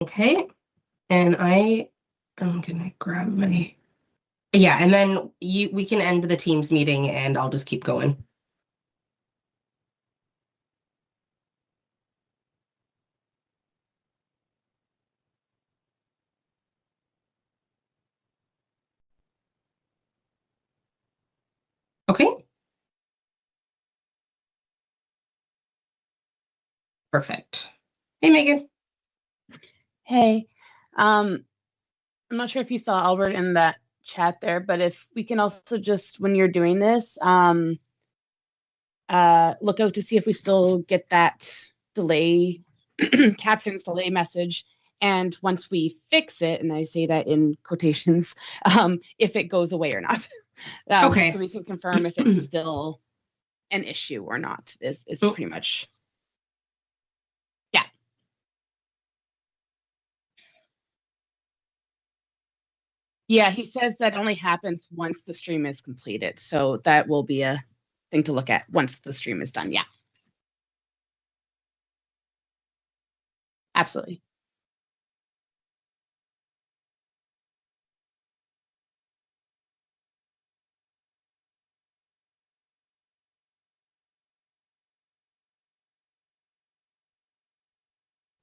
Okay, and I'm gonna grab my, yeah, and then we can end the Teams meeting and I'll just keep going. Okay, perfect. Hey, Megan. Hey, I'm not sure if you saw Albert in that chat there, but if we can also just, when you're doing this, look out to see if we still get that delay, captions delay message. And once we fix it, and I say that in quotations, if it goes away or not, Okay. so we can confirm if it's still an issue or not, is pretty much, yeah. Yeah, he says that only happens once the stream is completed. So that will be a thing to look at once the stream is done. Yeah, absolutely.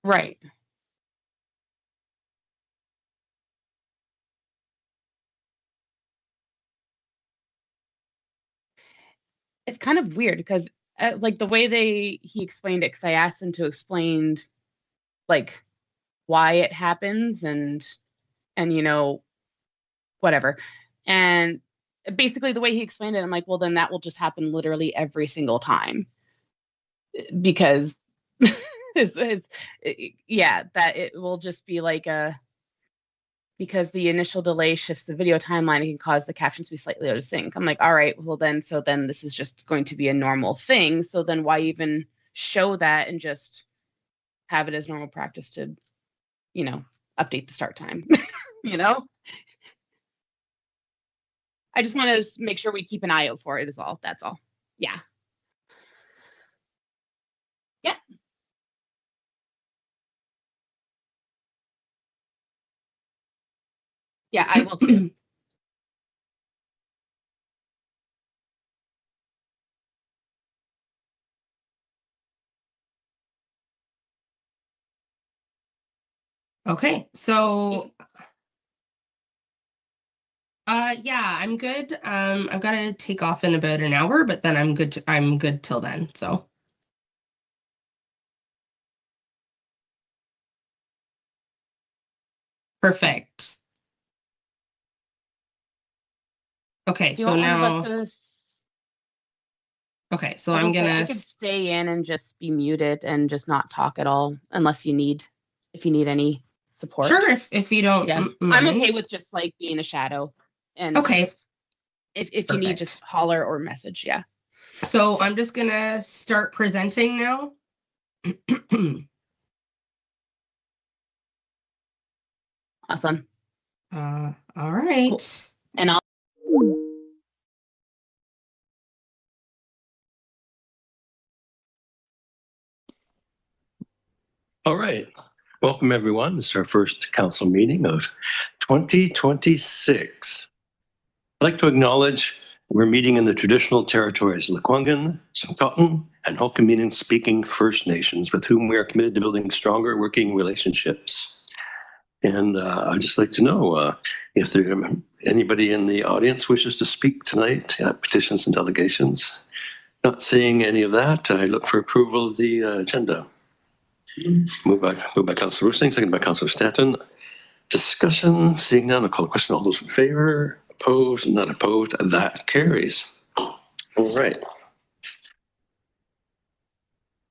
Right. It's kind of weird because like the way he explained it, because I asked him to explain like why it happens and whatever. And basically the way he explained it, I'm like, well, then that will just happen literally every single time because yeah, that it will just be like because the initial delay shifts the video timeline and can cause the captions to be slightly out of sync. I'm like, all right, well then, so then this is just going to be a normal thing. So then why even show that and just have it as normal practice to, update the start time, you know? I just want to make sure we keep an eye out for it is all. That's all. Yeah. Yeah. Yeah, I will too. Okay, so yeah, I'm good. I've got to take off in about an hour, but then I'm good till then. So perfect. Okay, Do you so want one of us now, to okay, so I was I'm gonna say gonna I could stay in and just be muted and just not talk at all unless if you need any support. sure if you don't Yeah. I'm okay mind. with just like being a shadow and Okay, just if you need just perfect. holler or message. Yeah. So I'm just gonna start presenting now. Awesome. All Cool. right. And I'll All right. Welcome, everyone. This is our first council meeting of 2026. I'd like to acknowledge we're meeting in the traditional territories of Lekwungen, Secwepemc, and Hulkaminam speaking First Nations, with whom we are committed to building stronger working relationships. And I'd just like to know if there anybody in the audience wishes to speak tonight, petitions and delegations. Not seeing any of that, I look for approval of the agenda. Moved by Councilor Roosing, seconded by Councilor Stanton. Discussion, seeing none, I'll call the question. All those in favor, opposed, not opposed, that carries. All right.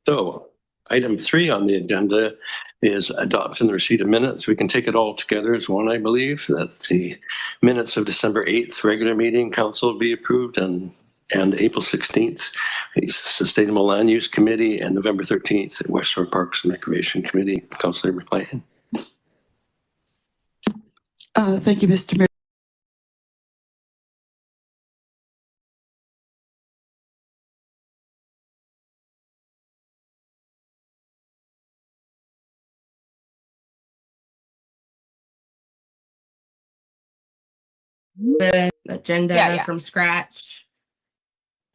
So item 3 on the agenda is adoption and receipt of minutes. We can take it all together as one, I believe, that the minutes of December 8th regular meeting council be approved and April 16th, Sustainable Land Use Committee, and November 13th, West Shore Parks and Recreation Committee. Councilor McLean. Thank you, Mr. Mayor. the agenda Yeah. from scratch.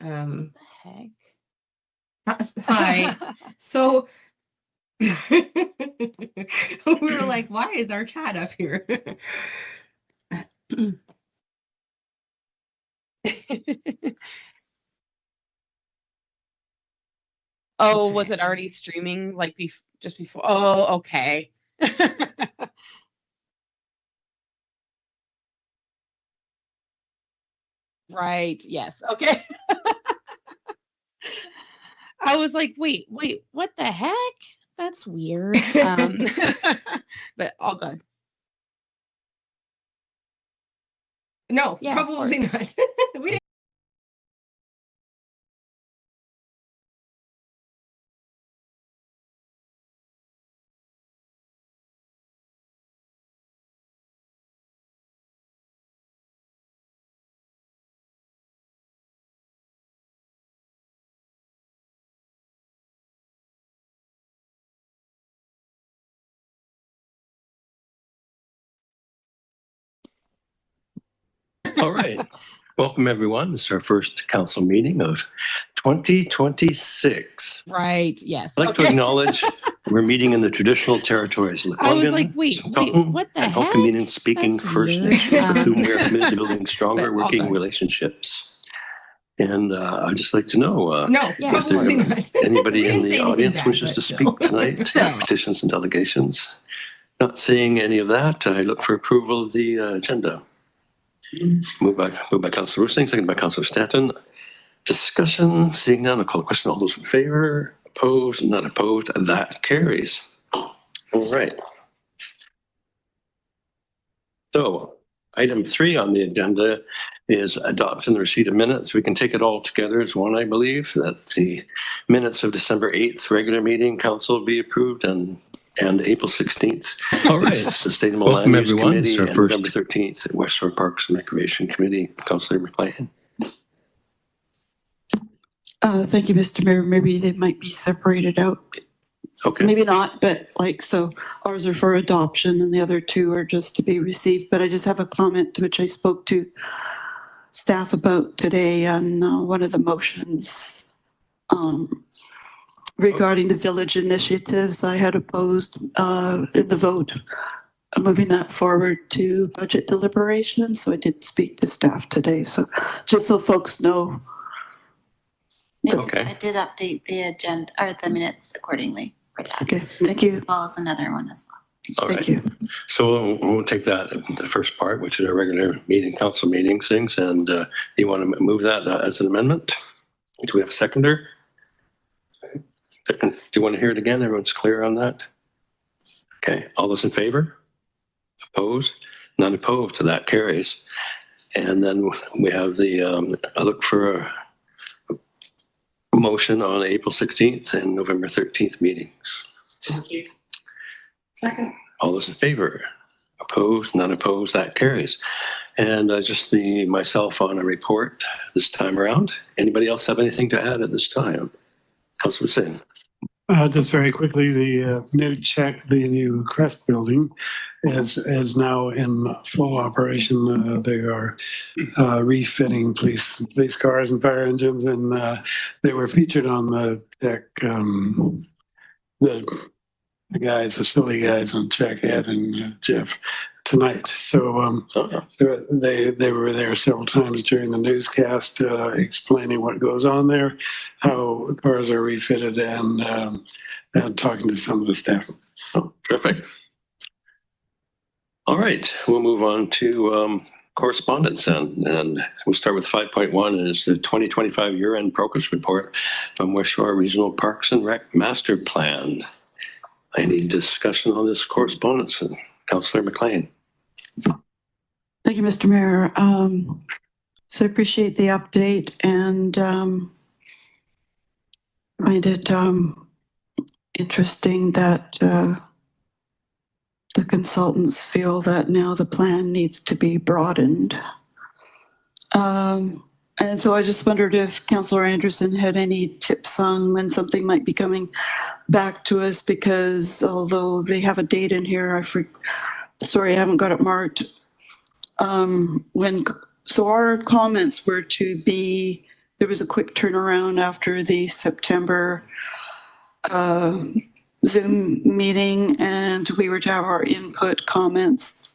The heck? Hi. So we were like, why is our chat up here? Oh, Okay. was it already streaming like just before? Oh, okay. Right. Yes. Okay. I was like, wait, what the heck? That's weird. But all good. No, Yeah, of probably not. We didn't. All right. Welcome, everyone. This is our first council meeting of 2026. Right. Yes. I'd like to Okay. acknowledge we're meeting in the traditional territories of I was like, Lekwungen, wait, Secwepemc, what the and heck? Hokoomanian speaking That's First weird. Nations with whom we are committed to building stronger But all working good. relationships. And I'd just like to know No, Yeah, if there probably not. anybody We in didn't say the anything audience bad, wishes but to still. speak tonight, No. petitions and delegations. Not seeing any of that, I look for approval of the agenda. Moved by Councilor Roosling, seconded by Councilor Stanton. Discussion, seeing none, I'll call the question. All those in favor, opposed, not opposed, and that carries. All right. So item 3 on the agenda is adoption and receipt of minutes. We can take it all together as one, I believe, that the minutes of December 8th regular meeting council be approved and April 16th. All right. Sustainable Welcome, Land Use everyone. This is our Committee and November 13th at West Shore Parks and Recreation Committee. Councilor McLean. Thank you, Mr. Mayor. Maybe they might be separated out. Okay. Maybe not, but so ours are for adoption and the other 2 are just to be received. But I just have a comment which I spoke to staff about today on one of the motions regarding the village initiatives. I had opposed in the vote moving that forward to budget deliberation. So I did speak to staff today. So just so folks know. Okay. I did update the agenda or the minutes accordingly for that. Okay, thank you. As well as another one as well. All right. Thank you. So we'll take that, the first part, which is our regular meeting, council meetings, things, and you want to move that as an amendment? Do we have a seconder? Second. Do you want to hear it again? Everyone's clear on that? Okay. All those in favor? Opposed? None opposed, so that carries. And then we have the, I look for a motion on April 16th and November 13th meetings. Second. All those in favor? Opposed? None opposed? That carries. And just myself on a report this time around. Anybody else have anything to add at this time? Councilor Singh. Just very quickly, the new Crest building is now in full operation. They are refitting police cars and fire engines, and they were featured on the deck. The silly guys on Check, Ed and Jeff tonight. So they were there several times during the newscast explaining what goes on there, how cars are refitted, and talking to some of the staff. Oh, terrific. All we'll move on to correspondence and we'll start with 5.1 is the 2025 year-end progress report from West Shore Regional Parks and Rec Master Plan. Any discussion on this correspondence? Councillor McLean. Thank you, Mr. Mayor. So I appreciate the update and find it interesting that the consultants feel that now the plan needs to be broadened. And so I just wondered if Councillor Anderson had any tips on when something might be coming back to us, because although they have a date in here, I haven't got it marked. So our comments were to be, there was a quick turnaround after the September Zoom meeting, and we were to have our input comments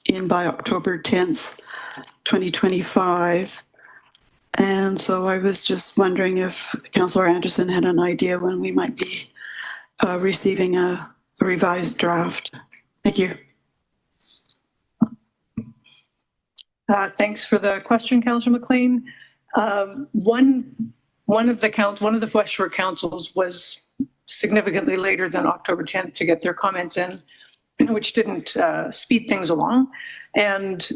in by October 10th, 2025. And so I was just wondering if Councillor Anderson had an idea when we might be receiving a revised draft. Thank you. Thanks for the question, Councillor McLean. One of the West Shore councils was significantly later than October 10th to get their comments in, which didn't speed things along. And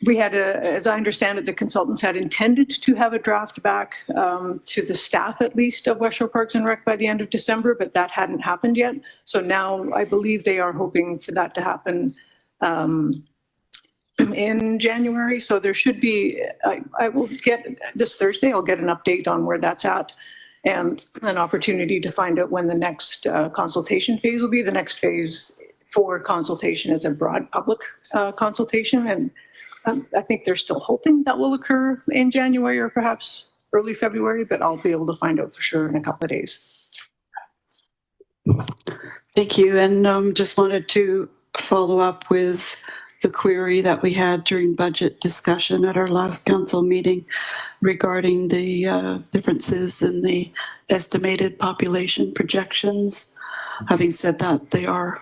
we had, as I understand it, the consultants had intended to have a draft back to the staff, at least, of West Shore Parks and Rec by the end of December, but that hadn't happened yet. So now I believe they are hoping for that to happen in January. So there should be, I will get, this Thursday, I'll get an update on where that's at and an opportunity to find out when the next consultation phase will be. The next phase for consultation is a broad public consultation. And I think they're still hoping that will occur in January or perhaps early February, but I'll be able to find out for sure in a couple of days. Thank you. And just wanted to follow up with the query that we had during budget discussion at our last council meeting regarding the differences in the estimated population projections. Having said that, they are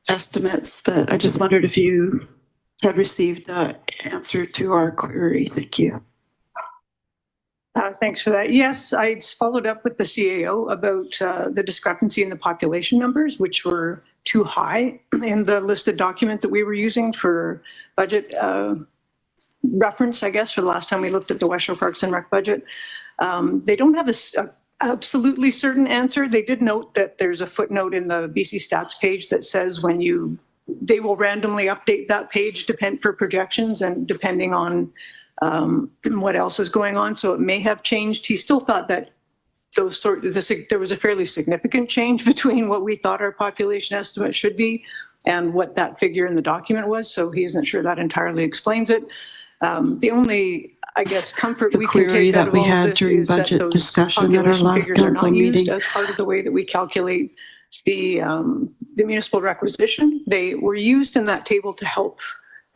estimates, but I just wondered if you had received the answer to our query. Thank you. Thanks for that. Yes, I followed up with the CAO about the discrepancy in the population numbers, which were too high in the listed document that we were using for budget reference, I guess, for the last time we looked at the West Shore Parks and Rec budget. They don't have a absolutely certain answer. They did note that there's a footnote in the BC Stats page that says when they will randomly update that page for projections and depending on what else is going on. So it may have changed. He still thought that there was a fairly significant change between what we thought our population estimate should be and what that figure in the document was. So he isn't sure that entirely explains it. The only, I guess, comfort we can take out of all of this is that those population figures are not used as part of the way that we calculate the municipal requisition. They were used in that table to help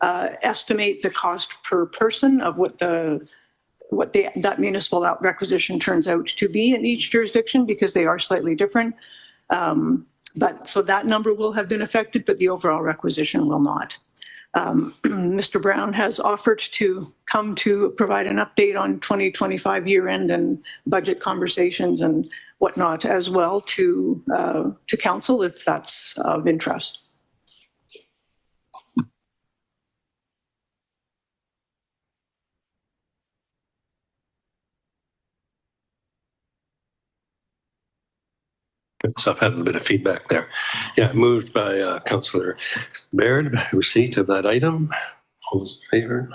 estimate the cost per person of what that municipal requisition turns out to be in each jurisdiction, because they are slightly different. But so that number will have been affected, but the overall requisition will not. Mr. Brown has offered to come to provide an update on 2025 year end and budget conversations and whatnot as well to council if that's of interest. Good stuff. Having a bit of feedback there. Yeah, moved by Councillor Baird. Receipt of that item. All those in favor?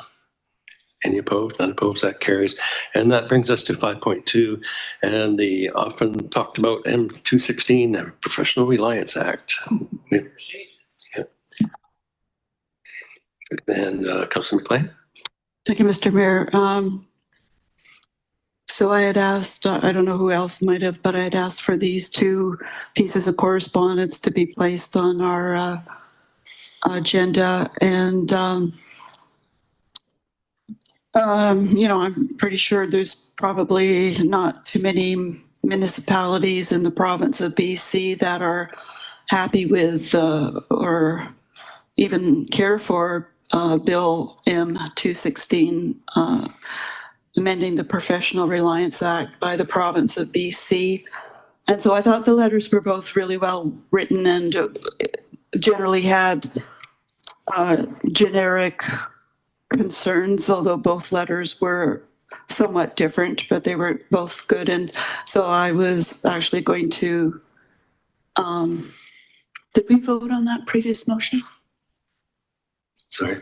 Any opposed? None opposed. That carries. And that brings us to 5.2 and the often talked about M216, the Professional Reliance Act. Yeah. And Councillor McLean. Thank you, Mr. Mayor. So I had asked, I don't know who else might have, but I had asked for these two pieces of correspondence to be placed on our agenda. And, I'm pretty sure there's probably not too many municipalities in the province of BC that are happy with or even care for Bill M216, amending the Professional Reliance Act by the province of BC. And so I thought the letters were both really well written and generally had generic concerns, although both letters were somewhat different, but they were both good. And so I was actually going to, did we vote on that previous motion? Sorry.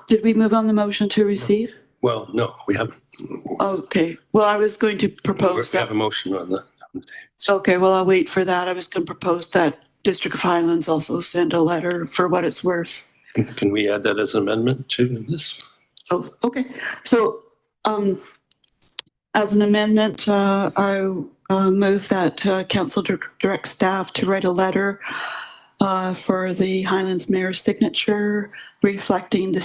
Did we move on the motion to receive? Well, no, we haven't. Okay. Well, I was going to propose We that. have a motion on the table. Okay, well, I'll wait for that. I was going to propose that District of Highlands also send a letter for what it's worth. Can we add that as an amendment to this? Oh, okay. So, as an amendment, I move that council direct staff to write a letter for the Highlands Mayor's signature reflecting the